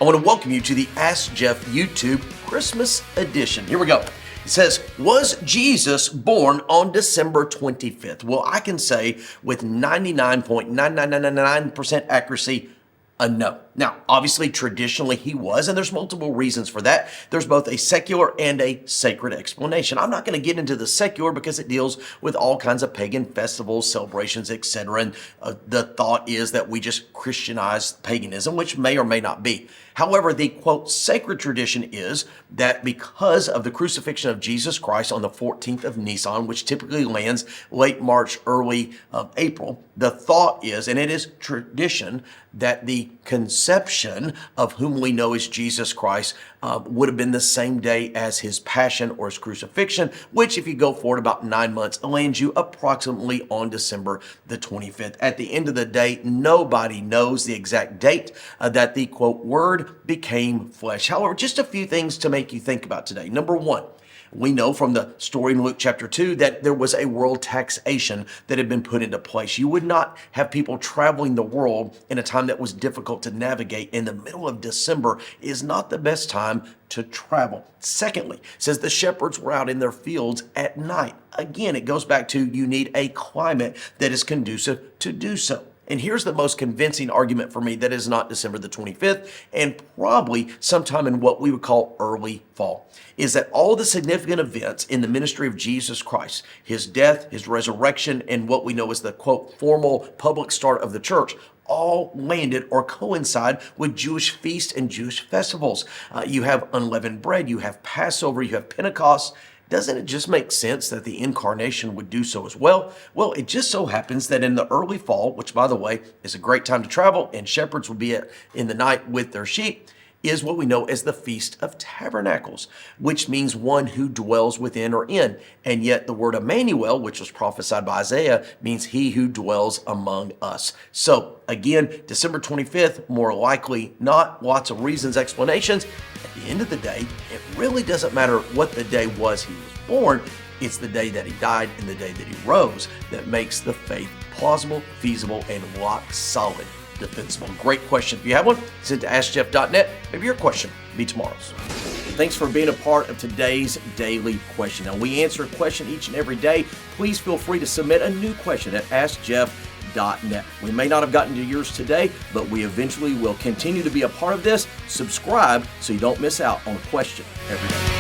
I want to welcome you to the Ask Jeff YouTube Christmas edition. Here we go. It says, was Jesus born on December 25th? Well, I can say with 99.9999% accuracy, no. Now, obviously, traditionally he was, and there's multiple reasons for that. There's both a secular and a sacred explanation. I'm not going to get into the secular because it deals with all kinds of pagan festivals, celebrations, etc. And the thought is that we just Christianize paganism, which may or may not be. However, the quote sacred tradition is that because of the crucifixion of Jesus Christ on the 14th of Nisan, which typically lands late March, early April, the thought is, and it is tradition, that the conception of whom we know as Jesus Christ would have been the same day as his passion or his crucifixion, which if you go forward about 9 months, lands you approximately on December the 25th. At the end of the day, nobody knows the exact date that the quote word became flesh. However, just a few things to make you think about today. Number one, we know from the story in Luke chapter 2 that there was a world taxation that had been put into place. You would not have people traveling the world in a time that was difficult to navigate. In the middle of December is not the best time to travel. Secondly, it says the shepherds were out in their fields at night. Again, it goes back to you need a climate that is conducive to do so. And here's the most convincing argument for me that is not December the 25th and probably sometime in what we would call early fall, is that all the significant events in the ministry of Jesus Christ, his death, his resurrection, and what we know as the quote formal public start of the church, all landed or coincide with Jewish feasts and Jewish festivals. You have unleavened bread, you have Passover, you have Pentecost. Doesn't it just make sense that the incarnation would do so as well? Well, it just so happens that in the early fall, which by the way is a great time to travel, and shepherds will be in the night with their sheep, is what we know as the Feast of Tabernacles, which means one who dwells within or in. And yet the word Emmanuel, which was prophesied by Isaiah, means he who dwells among us. So again, December 25th, more likely not, lots of reasons, explanations. At the end of the day, it really doesn't matter what the day was he was born. It's the day that he died and the day that he rose that makes the faith plausible, feasible, and rock solid. Defensible. Great question. If you have one, send to AskJeff.net. Maybe your question will be tomorrow's. Thanks for being a part of today's daily question. Now, we answer a question each and every day. Please feel free to submit a new question at AskJeff.net. We may not have gotten to yours today, but we eventually will continue to be a part of this. Subscribe so you don't miss out on a question every day.